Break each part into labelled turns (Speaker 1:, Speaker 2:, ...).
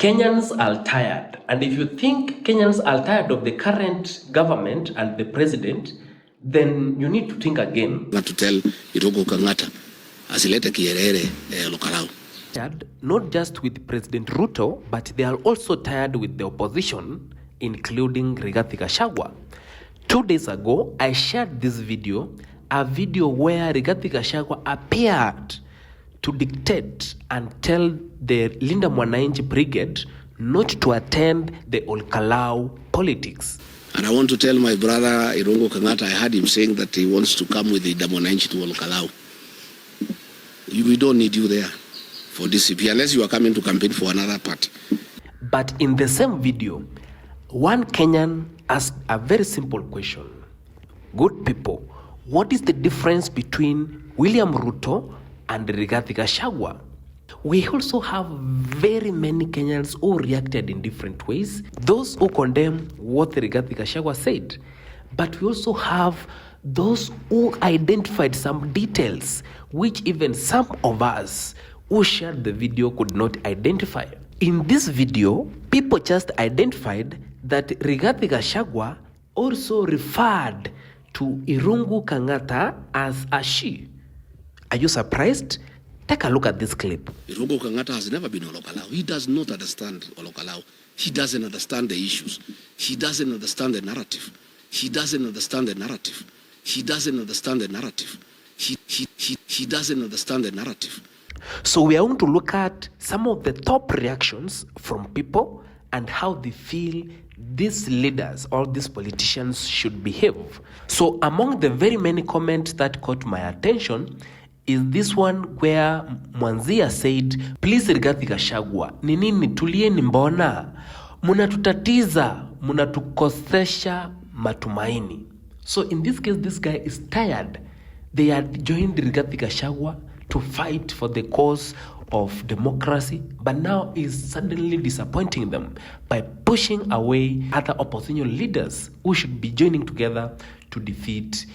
Speaker 1: Kenyans are tired, and if you think Kenyans are tired of the current government and the president, then you need to think again.
Speaker 2: Not to tell Irungu Kang'ata asilete kierere Kalou.
Speaker 1: Not just with President Ruto, but they are also tired with the opposition, including Rigathi Gachagua. 2 days ago, I shared this video, a video where Rigathi Gachagua appeared to dictate and tell the Linda Mwananchi Brigade not to attend the Kalou politics.
Speaker 2: And I want to tell my brother Irungu Kang'ata, I heard him saying that he wants to come with the Mwananchi to Kalou. We don't need you there for DCP unless you are coming to campaign for another party.
Speaker 1: But in the same video, one Kenyan asked a very simple question. Good people, what is the difference between William Ruto and Rigathi Gachagua? We also have very many Kenyans who reacted in different ways. Those who condemn what Rigathi Gachagua said. But we also have those who identified some details which even some of us who shared the video could not identify. In this video, people just identified that Rigathi Gachagua also referred to Irungu Kang'ata as a she. Are you surprised? Take a look at this clip.
Speaker 2: Irungu Kang'ata has never been Kalou. He does not understand Kalou. He doesn't understand the issues. He doesn't understand the narrative. He doesn't understand the narrative. He doesn't understand the narrative. He doesn't understand the narrative.
Speaker 1: So we are going to look at some of the top reactions from people and how they feel these leaders or these politicians should behave. So among the very many comments that caught my attention is this one where Mwanzia said, please Rigathi Gachagua, ni nini tulieni mbona? Munatutatiza, munatukosesha matumaini. So in this case, this guy is tired. They had joined Rigathi Gachagua to fight for the cause of democracy, but now is suddenly disappointing them by pushing away other opposition leaders who should be joining together to defeat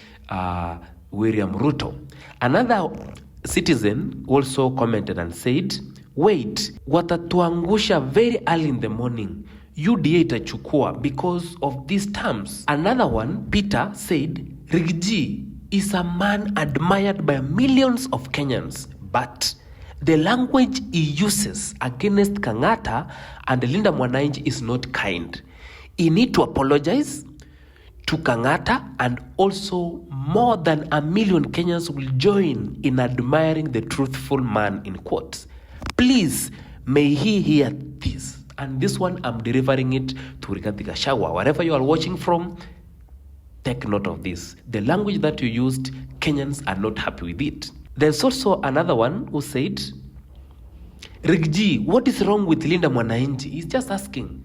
Speaker 1: William Ruto. Another citizen also commented and said, wait, watatuangusha very early in the morning. UDA itachukua because of these terms. Another one, Peter, said, Rigji is a man admired by millions of Kenyans, but the language he uses against Kang'ata and Linda Mwananchi is not kind. He need to apologize to Kang'ata, and also more than 1 million Kenyans will join in admiring the truthful man, in quotes. Please, may he hear this. And this one, I'm delivering it to Rigathi Gachagua. Wherever you are watching from, take note of this. The language that you used, Kenyans are not happy with it. There's also another one who said, Rigji, what is wrong with Linda Mwananchi? He's just asking,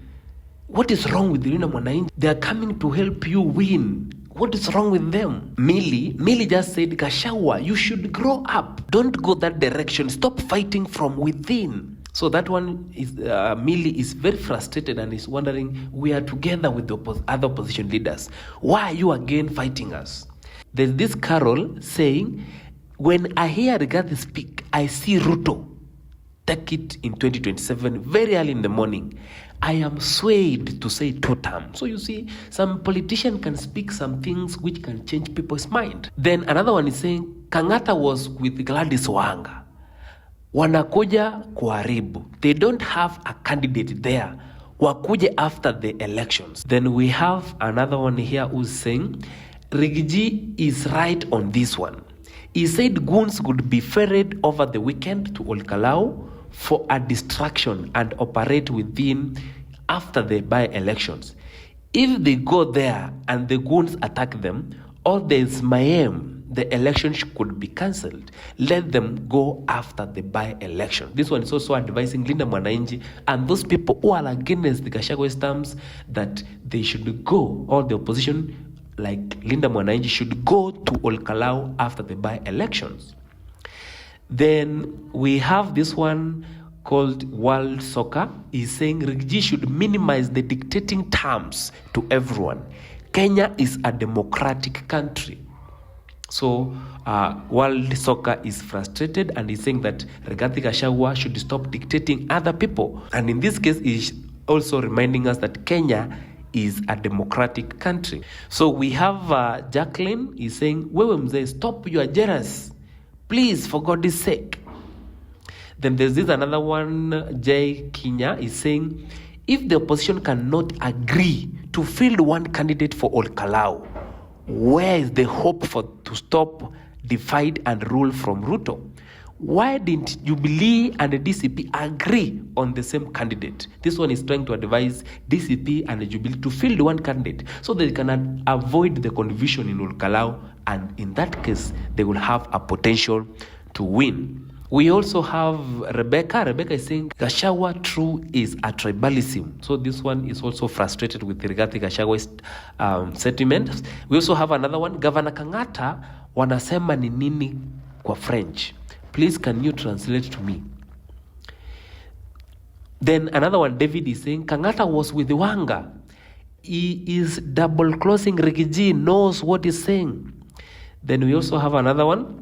Speaker 1: what is wrong with Linda Mwananchi? They are coming to help you win. What is wrong with them? Millie just said, Gachagua, you should grow up. Don't go that direction. Stop fighting from within. So that one is, Millie is very frustrated and is wondering, we are together with the other opposition leaders. Why are you again fighting us? There's this Carol saying, when I hear Rigathi speak, I see Ruto take it in 2027, very early in the morning. I am swayed to say 2 terms. So you see, some politician can speak some things which can change people's mind. Then another one is saying, Kang'ata was with Gladys Wanga. Wanakuja kuharibu. They don't have a candidate there. Wakuje after the elections. Then we have another one here who's saying, Rigji is right on this one. He said goons would be ferried over the weekend to Kalou for a distraction and operate within after the by-elections. If they go there and the goons attack them, or there's mayhem, the election could be cancelled. Let them go after the by-election. This one is also advising Linda Mwananchi and those people who are against the Gachagua's terms that they should go, or the opposition like Linda Mwananchi should go to Kalou after the by-elections. Then we have this one called World Soccer. He's saying Rigji should minimize the dictating terms to everyone. Kenya is a democratic country. So World Soccer is frustrated and is saying that Rigathi Gachagua should stop dictating other people. And in this case, is also reminding us that Kenya is a democratic country. So we have Jacqueline is saying, Wewe mzee, stop, you are jealous. Please, for God's sake. Then there's this another one, Jay Kenya is saying, if the opposition cannot agree to field one candidate for Kalou, where is the hope to stop divide and rule from Ruto? Why didn't Jubilee and the DCP agree on the same candidate? This one is trying to advise DCP and the Jubilee to field one candidate so they can avoid the confusion in Kalou, and in that case, they will have a potential to win. We also have Rebecca. Rebecca is saying Gachagua true is a tribalism. So this one is also frustrated with Rigathi Gachagua's sentiment. We also have another one. Governor Kangata wanasema ni nini kwa French? Please, can you translate to me? Then another one, David is saying Kangata was with Wanga. He is double closing. Rigiji knows what he's saying. Then we also have another one.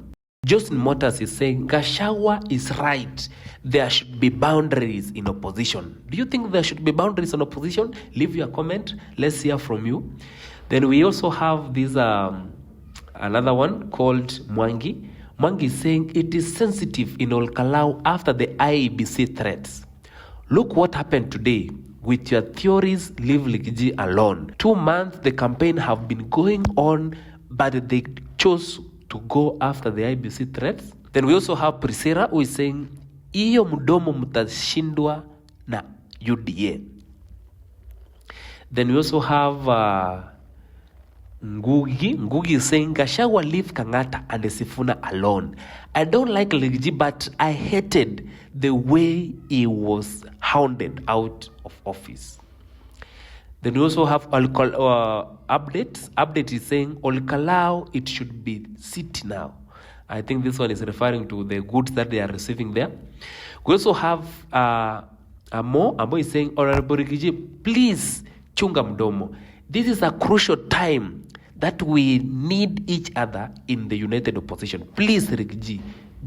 Speaker 1: Justin Motors is saying Gachagua is right. There should be boundaries in opposition. Do you think there should be boundaries in opposition? Leave your comment. Let's hear from you. Then we also have this another one called Mwangi. Mwangi is saying it is sensitive in Kalou after the IEBC threats. Look what happened today. With your theories, leave Ligiji alone. 2 months the campaign have been going on, but they chose to go after the IBC threats. Then we also have Priscilla who is saying, iyo mdomo mtashindwa na UDA. Then we also have Ngugi. Ngugi is saying, Gachagua leave Kangata and Sifuna alone. I don't like Ligiji, but I hated the way he was hounded out of office. Then we also have updates. Update is saying Kalou, it should be city now. I think this one is referring to the goods that they are receiving there. We also have Amo is saying, Honorable Rigiji, please chunga mdomo. This is a crucial time that we need each other in the united opposition. Please, Rigiji,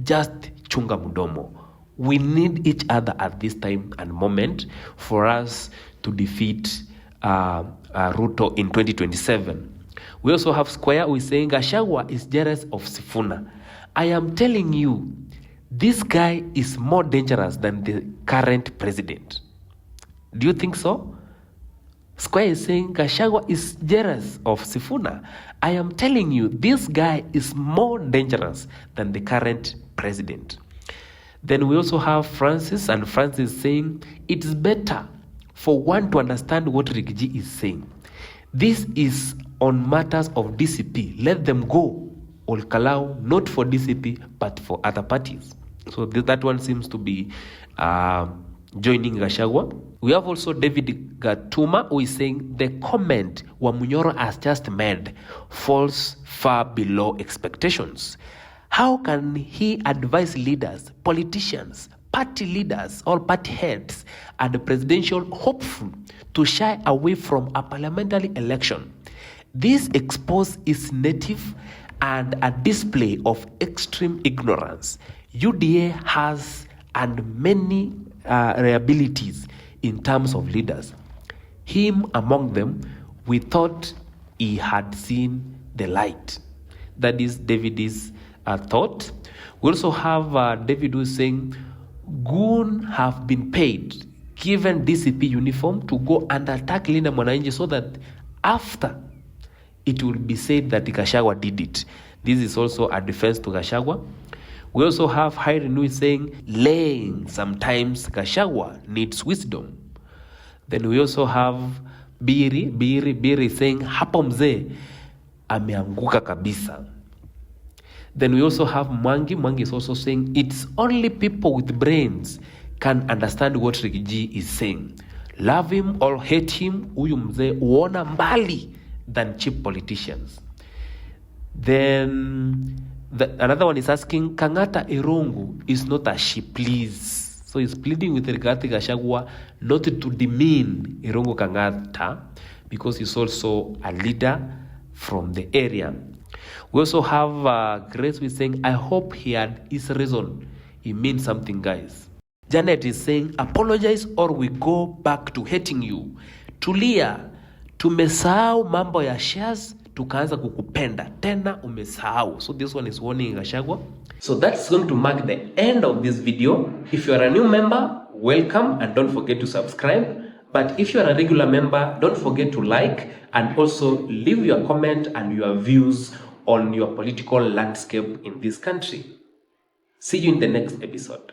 Speaker 1: just chunga mdomo. We need each other at this time and moment for us to defeat Ruto in 2027. We also have Square who is saying Gachagua is jealous of Sifuna. I am telling you, this guy is more dangerous than the current president. Do you think so? Square is saying Gachagua is jealous of Sifuna. I am telling you, this guy is more dangerous than the current president. Then we also have Francis, and Francis saying it is better for one to understand what Rigiji is saying. This is on matters of DCP. Let them go. Kalou, not for DCP, but for other parties. So that one seems to be joining Gachagua. We have also David Gatuma who is saying the comment Wamunyoro has just made falls far below expectations. How can he advise leaders, politicians, party leaders, or party heads, and the presidential hopeful to shy away from a parliamentary election? This expose is native and a display of extreme ignorance. UDA has and many liabilities in terms of leaders. Him among them, we thought he had seen the light. That is David's thought. We also have David who is saying, Goon have been paid, given DCP uniform to go and attack Linda Mwananchi so that after it will be said that Gachagua did it. This is also a defense to Gachagua. We also have Hairinu saying, laying sometimes Gachagua needs wisdom. Then we also have Biri saying, hapo mzee ameanguka kabisa. Then we also have Mwangi. Mwangi is also saying, it's only people with brains can understand what Rigiji is saying. Love him or hate him, huyu mzee uona mbali than cheap politicians. Then another one is asking, Kangata Irungu is not a sheep, please. So he's pleading with Rigathi Gachagua not to demean Irungu Kangata because he's also a leader from the area. We also have Grace with saying, I hope he had his reason. He means something, guys. Janet is saying, apologize or we go back to hating you. Tulia, tumesahau mambo ya shares, tukaanza kukupenda. Tena umesahau. So this one is warning Gachagua. So that's going to mark the end of this video. If you are a new member, welcome and don't forget to subscribe. But if you are a regular member, don't forget to like and also leave your comment and your views on your political landscape in this country. See you in the next episode.